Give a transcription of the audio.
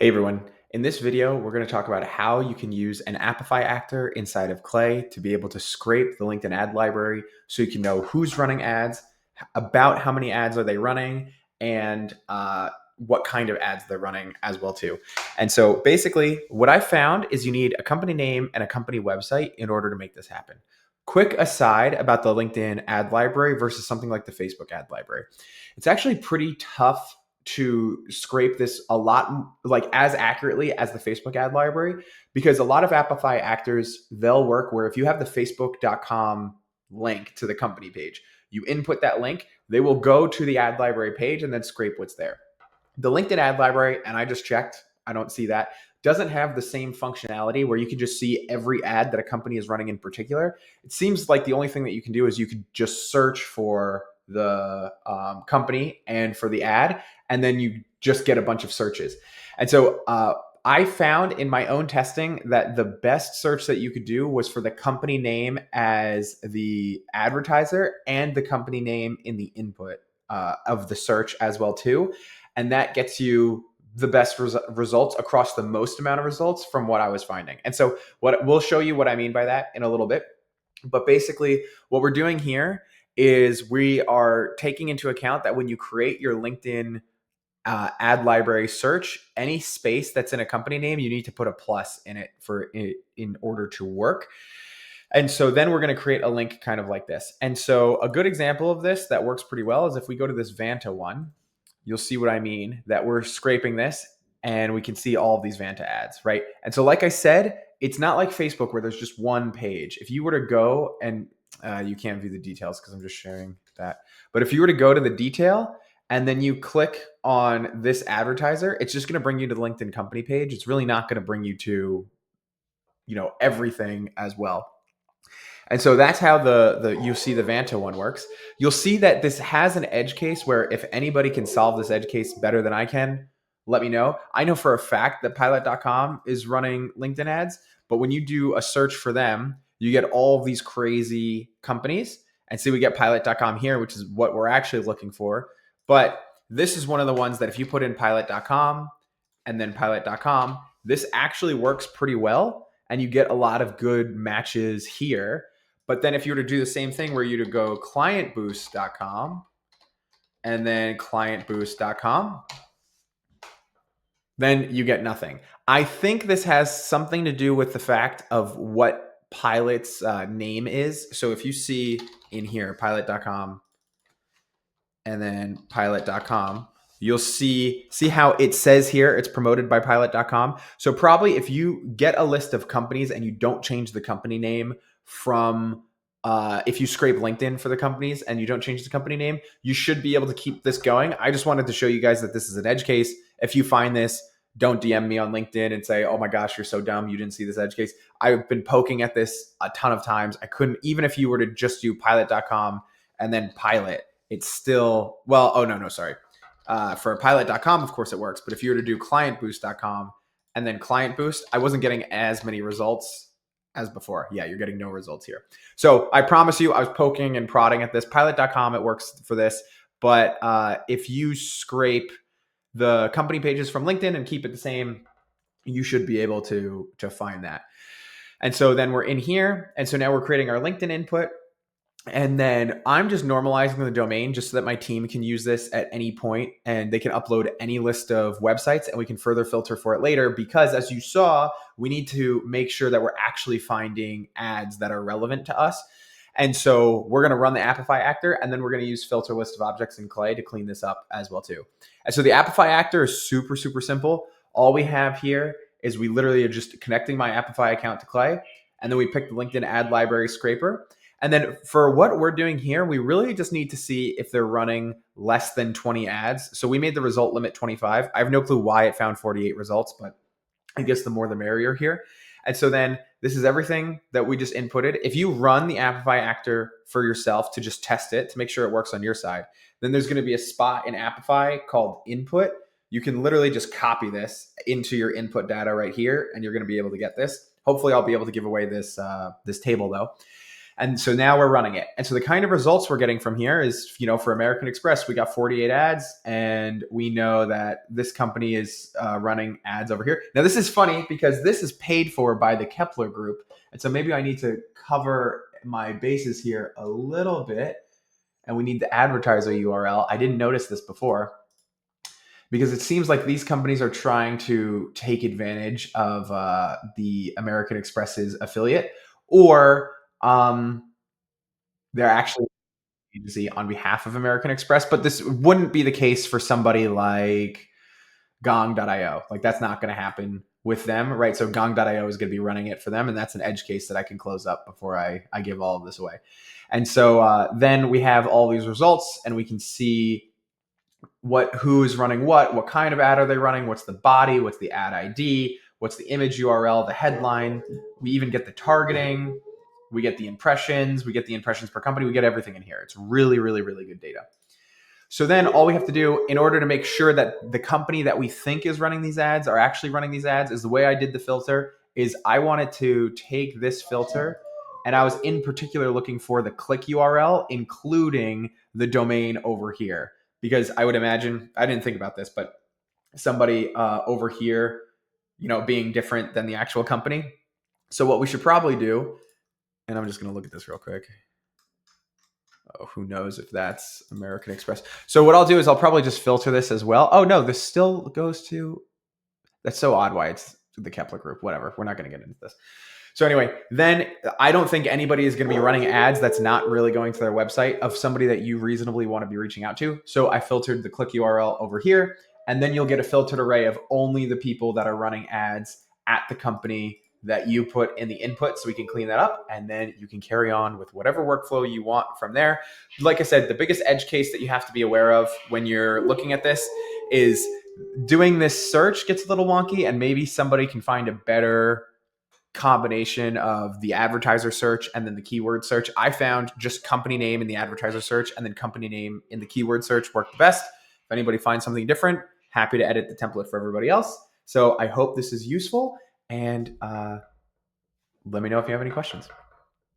Hey everyone, in this video, we're going to talk about how you can use an Apify actor inside of Clay to be able to scrape the LinkedIn ad library so you can know who's running ads, about how many ads are they running, and what kind of ads they're running as well too. And so basically what I found is you need a company name and a company website in order to make this happen. Quick aside about the LinkedIn ad library versus something like the Facebook ad library. It's actually pretty tough to scrape this a lot, like as accurately as the Facebook ad library, because a lot of Apify actors, they'll work where if you have the facebook.com link to the company page, you input that link, they will go to the ad library page and then scrape what's there. The LinkedIn ad library, and I just checked, I don't see that, doesn't have the same functionality where you can just see every ad that a company is running in particular. It seems like the only thing that you can do is you could just search for the company and for the ad, and then you just get a bunch of searches. And so I found in my own testing that the best search that you could do was for the company name as the advertiser and the company name in the input of the search as well too. And that gets you the best results across the most amount of results from what I was finding. And so we'll show you what I mean by that in a little bit. But basically what we're doing here is we are taking into account that when you create your LinkedIn ad library search, any space that's in a company name, you need to put a plus in it in order to work. And so then we're going to create a link kind of like this. And so a good example of this that works pretty well is if we go to this Vanta one, you'll see what I mean, that we're scraping this and we can see all of these Vanta ads, right? And so like I said, it's not like Facebook where there's just one page. If you were to go and you can't view the details because I'm just sharing that. But if you were to go to the detail and then you click on this advertiser, it's just going to bring you to the LinkedIn company page. It's really not going to bring you to, everything as well. And so that's how the you see the Vanta one works. You'll see that this has an edge case where if anybody can solve this edge case better than I can, let me know. I know for a fact that pilot.com is running LinkedIn ads, but when you do a search for them, you get all of these crazy companies. And see, we get pilot.com here, which is what we're actually looking for. But this is one of the ones that if you put in pilot.com and then pilot.com, this actually works pretty well. And you get a lot of good matches here. But then if you were to do the same thing where you to go clientboost.com and then clientboost.com, then you get nothing. I think this has something to do with the fact of what Pilot's name is. So if you see in here, pilot.com and then pilot.com, you'll see how it says here it's promoted by pilot.com. So probably if you get a list of companies and you don't change the company name from if you scrape LinkedIn for the companies and you don't change the company name, you should be able to keep this going. I just wanted to show you guys that this is an edge case. If you find this, don't DM me on LinkedIn and say, oh my gosh, you're so dumb, you didn't see this edge case. I've been poking at this a ton of times. I couldn't, even if you were to just do pilot.com and then pilot, it's still, well, oh no, sorry. For pilot.com, of course it works. But if you were to do clientboost.com and then client boost, I wasn't getting as many results as before. Yeah, you're getting no results here. So I promise you, I was poking and prodding at this. Pilot.com, it works for this. But if you scrape the company pages from LinkedIn and keep it the same, you should be able to find that. And so then we're in here. And so now we're creating our LinkedIn input. And then I'm just normalizing the domain just so that my team can use this at any point and they can upload any list of websites and we can further filter for it later, because as you saw, we need to make sure that we're actually finding ads that are relevant to us. And so we're going to run the Apify actor and then we're going to use filter list of objects in Clay to clean this up as well too. And so the Apify actor is super, super simple. All we have here is we literally are just connecting my Apify account to Clay, and then we pick the LinkedIn ad library scraper. And then for what we're doing here, we really just need to see if they're running less than 20 ads. So we made the result limit 25. I have no clue why it found 48 results, but I guess the more the merrier here. And so then this is everything that we just inputted. If you run the Apify actor for yourself to just test it, to make sure it works on your side, then there's going to be a spot in Apify called input. You can literally just copy this into your input data right here, and you're going to be able to get this. Hopefully I'll be able to give away this, this table though. And so now we're running it. And so the kind of results we're getting from here is, for American Express, we got 48 ads, and we know that this company is running ads over here. Now, this is funny because this is paid for by the Kepler Group. And so maybe I need to cover my bases here a little bit. And we need the advertiser URL. I didn't notice this before because it seems like these companies are trying to take advantage of the American Express's affiliate, or they're actually an agency on behalf of American Express. But this wouldn't be the case for somebody like Gong.io. Like, that's not going to happen with them, right? So Gong.io is going to be running it for them, and that's an edge case that I can close up before I give all of this away. And so then we have all these results, and we can see who is running what kind of ad are they running, what's the body, what's the ad ID, what's the image URL, the headline. We even get the targeting, we get the impressions per company, we get everything in here. It's really, really, really good data. So then all we have to do in order to make sure that the company that we think is running these ads are actually running these ads is the way I did the filter is I wanted to take this filter, and I was in particular looking for the click URL, including the domain over here. Because I would imagine, I didn't think about this, but somebody over here, being different than the actual company. So what we should probably do, and I'm just going to look at this real quick. Oh, who knows if that's American Express. So what I'll do is I'll probably just filter this as well. Oh, no, this still goes to, that's so odd why it's the Kepler Group. Whatever. We're not going to get into this. So anyway, then I don't think anybody is going to be running ads that's not really going to their website of somebody that you reasonably want to be reaching out to. So I filtered the click URL over here, and then you'll get a filtered array of only the people that are running ads at the company that you put in the input, so we can clean that up, and then you can carry on with whatever workflow you want from there. Like I said, the biggest edge case that you have to be aware of when you're looking at this is doing this search gets a little wonky, and maybe somebody can find a better combination of the advertiser search and then the keyword search. I found just company name in the advertiser search and then company name in the keyword search worked the best. If anybody finds something different, happy to edit the template for everybody else. So I hope this is useful, and let me know if you have any questions.